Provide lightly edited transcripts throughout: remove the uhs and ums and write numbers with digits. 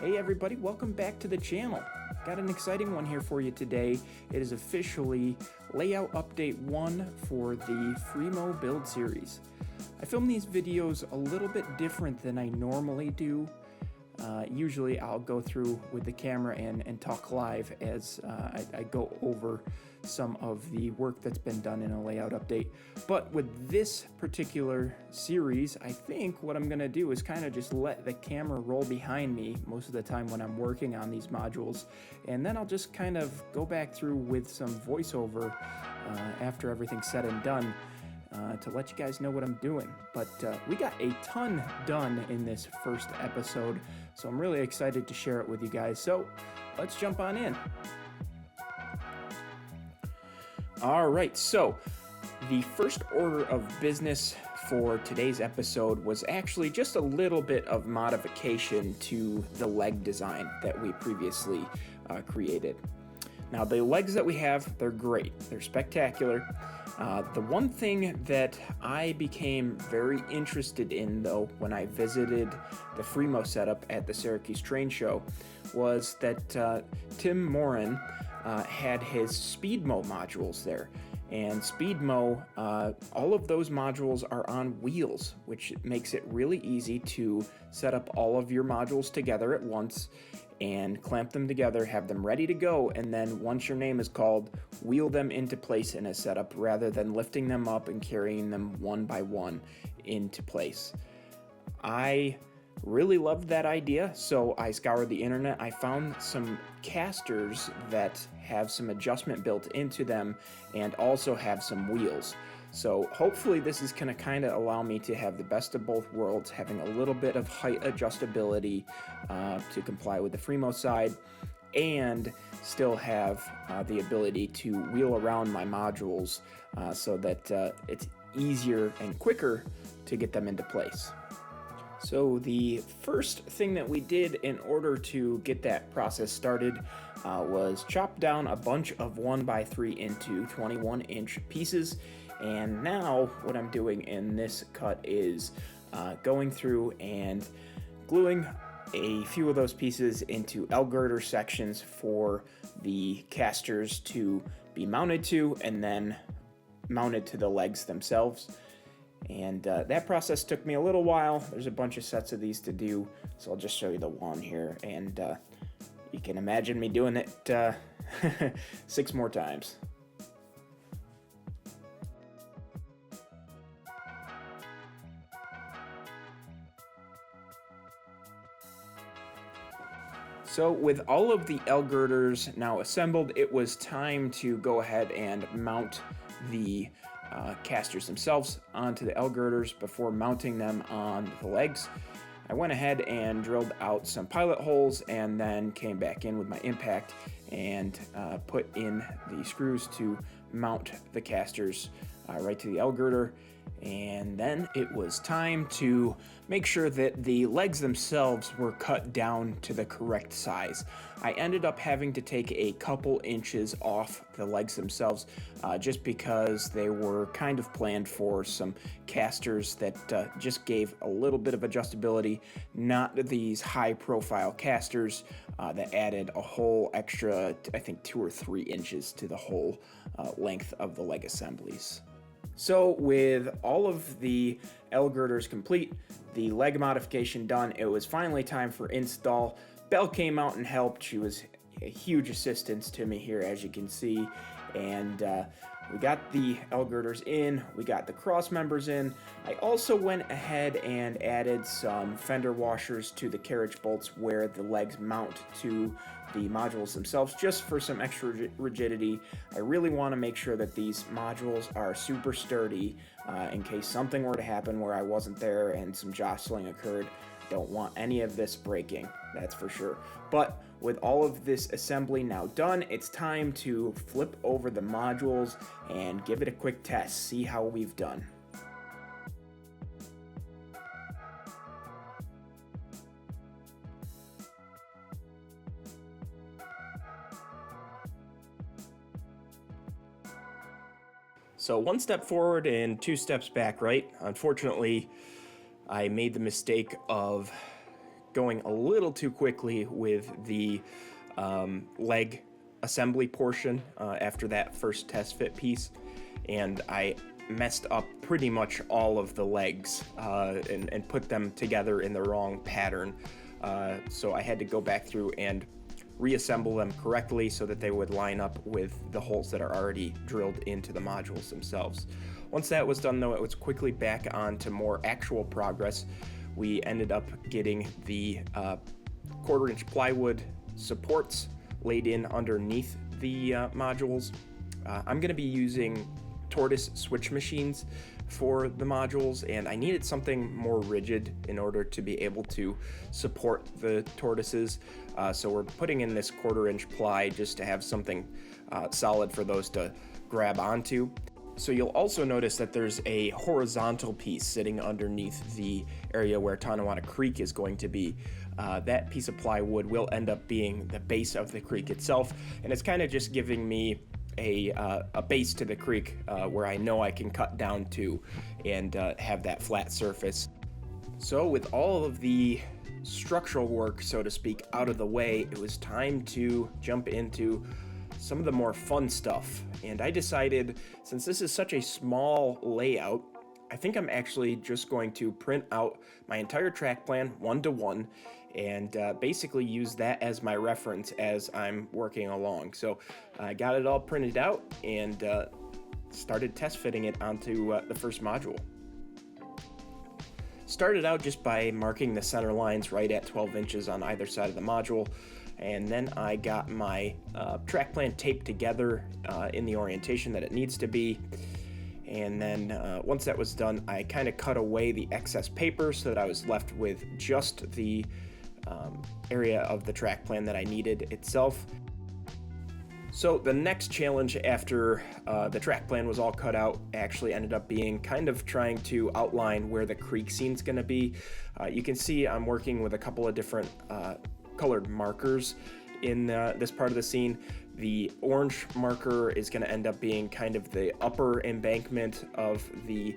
Hey everybody, welcome back to the channel. Got an exciting one here for you today. It is officially Layout Update 1 for the Fremo build series. I film these videos a little bit different than I normally do. Usually I'll go through with the camera and talk live as I go over some of the work that's been done in a layout update. But with this particular series, I think what I'm going to do is kind of just let the camera roll behind me most of the time when I'm working on these modules, and then I'll just kind of go back through with some voiceover after everything's said and done. To let you guys know what I'm doing. But we got a ton done in this first episode, so I'm really excited to share it with you guys. So let's jump on in. All right, so the first order of business for today's episode was actually just a little bit of modification to the leg design that we previously created. Now, the legs that we have, they're great. They're spectacular. The one thing that I became very interested in, though, when I visited the Fremo setup at the Syracuse Train Show was that Tim Morin had his Speedmo modules there. And Speedmo, all of those modules are on wheels, which makes it really easy to set up all of your modules together at once and clamp them together, have them ready to go, and then once your name is called, wheel them into place in a setup rather than lifting them up and carrying them one by one into place. I really loved that idea, so I scoured the internet. I found some casters that have some adjustment built into them and also have some wheels. So hopefully this is going to kind of allow me to have the best of both worlds, having a little bit of height adjustability to comply with the Fremo side, and still have the ability to wheel around my modules so that it's easier and quicker to get them into place. So the first thing that we did in order to get that process started was chop down a bunch of 1x3 into 21-inch pieces. And now what I'm doing in this cut is going through and gluing a few of those pieces into L-girder sections for the casters to be mounted to, and then mounted to the legs themselves. And that process took me a little while. There's a bunch of sets of these to do, so I'll just show you the one here, and you can imagine me doing it 6 more times. So with all of the L-girders now assembled, it was time to go ahead and mount the casters themselves onto the L-girders before mounting them on the legs. I went ahead and drilled out some pilot holes and then came back in with my impact and put in the screws to mount the casters right to the L-girder. And then it was time to make sure that the legs themselves were cut down to the correct size. I ended up having to take a couple inches off the legs themselves just because they were kind of planned for some casters that just gave a little bit of adjustability, not these high profile casters that added a whole extra, I think 2 or 3 inches to the whole length of the leg assemblies. So with all of the L-girders complete, the leg modification done, it was finally time for install. Belle came out and helped. She was a huge assistance to me here, as you can see. And we got the L-girders in, we got the cross members in. I also went ahead and added some fender washers to the carriage bolts where the legs mount to the modules themselves, just for some extra rigidity. I really want to make sure that these modules are super sturdy in case something were to happen where I wasn't there and some jostling occurred. Don't want any of this breaking, that's for sure. But with all of this assembly now done, it's time to flip over the modules and give it a quick test, see how we've done. So 1 step forward and 2 steps back, right? Unfortunately, I made the mistake of going a little too quickly with the leg assembly portion after that first test fit piece, and I messed up pretty much all of the legs and put them together in the wrong pattern. So I had to go back through and reassemble them correctly so that they would line up with the holes that are already drilled into the modules themselves. Once that was done, though, it was quickly back on to more actual progress. We ended up getting the 1/4-inch plywood supports laid in underneath the modules. I'm going to be using tortoise switch machines for the modules, and I needed something more rigid in order to be able to support the tortoises. So we're putting in this 1/4-inch ply just to have something solid for those to grab onto. So you'll also notice that there's a horizontal piece sitting underneath the area where Tonawanda Creek is going to be. That piece of plywood will end up being the base of the creek itself, and it's kind of just giving me a base to the creek where I know I can cut down to and have that flat surface. So with all of the structural work, so to speak, out of the way, it was time to jump into some of the more fun stuff. And I decided, since this is such a small layout, I think I'm actually just going to print out my entire track plan 1-to-1 and basically use that as my reference as I'm working along. So I got it all printed out and started test fitting it onto the first module. Started out just by marking the center lines right at 12 inches on either side of the module, and then I got my track plan taped together in the orientation that it needs to be. And then once that was done, I kind of cut away the excess paper so that I was left with just the area of the track plan that I needed itself. So the next challenge after the track plan was all cut out actually ended up being kind of trying to outline where the creek scene's going to be. You can see I'm working with a couple of different colored markers in this part of the scene. The orange marker is going to end up being kind of the upper embankment of the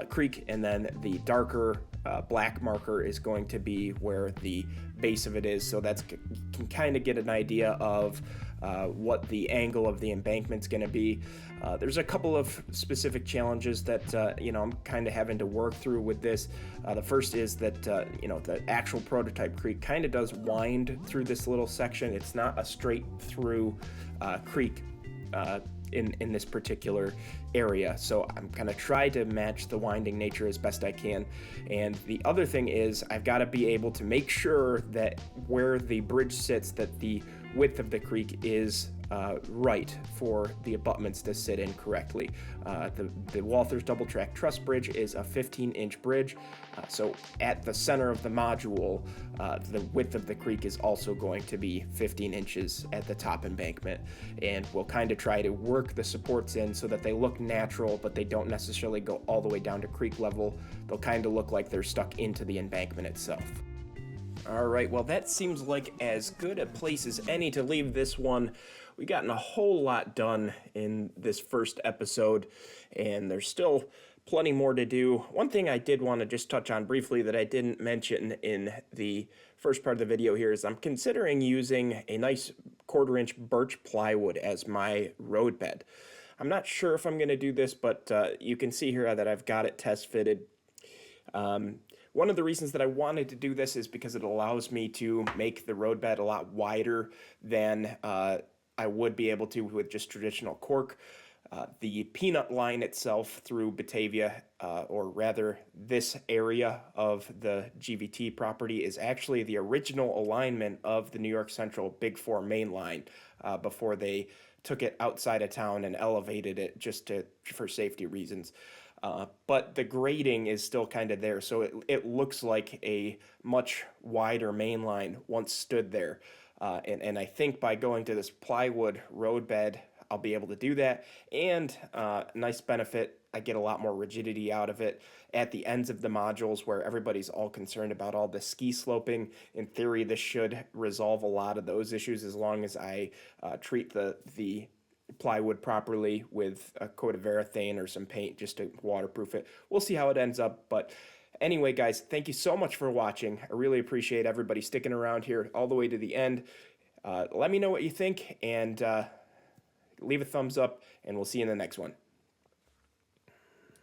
creek, and then the darker black marker is going to be where the base of it is. So that's, you can kind of get an idea of what the angle of the embankment's going to be. There's a couple of specific challenges that I'm kind of having to work through with this. The first is that the actual prototype creek kind of does wind through this little section. It's not a straight through creek in this particular area, so I'm gonna try to match the winding nature as best I can. And the other thing is I've got to be able to make sure that where the bridge sits, that the width of the creek is right for the abutments to sit in correctly. The Walther's double track truss bridge is a 15-inch bridge, so at the center of the module, the width of the creek is also going to be 15 inches at the top embankment, and we'll kind of try to work the supports in so that they look natural, but they don't necessarily go all the way down to creek level. They'll kind of look like they're stuck into the embankment itself. All right, well, that seems like as good a place as any to leave this one. We've gotten a whole lot done in this first episode, and there's still plenty more to do. One thing I did want to just touch on briefly that I didn't mention in the first part of the video here is I'm considering using a nice 1/4-inch birch plywood as my road bed. I'm not sure if I'm going to do this, but you can see here that I've got it test fitted. One of the reasons that I wanted to do this is because it allows me to make the road bed a lot wider than I would be able to with just traditional cork. The peanut line itself through Batavia, or rather this area of the GVT property, is actually the original alignment of the New York Central Big 4 main line before they took it outside of town and elevated it just for safety reasons. But the grading is still kind of there, so it looks like a much wider main line once stood there. And I think by going to this plywood road bed, I'll be able to do that. And nice benefit, I get a lot more rigidity out of it at the ends of the modules where everybody's all concerned about all the ski sloping. In theory, this should resolve a lot of those issues as long as I treat the plywood properly with a coat of varathane or some paint just to waterproof it. We'll see how it ends up, but Anyway, guys, thank you so much for watching. I really appreciate everybody sticking around here all the way to the end. Let me know what you think, and leave a thumbs up, and we'll see you in the next one.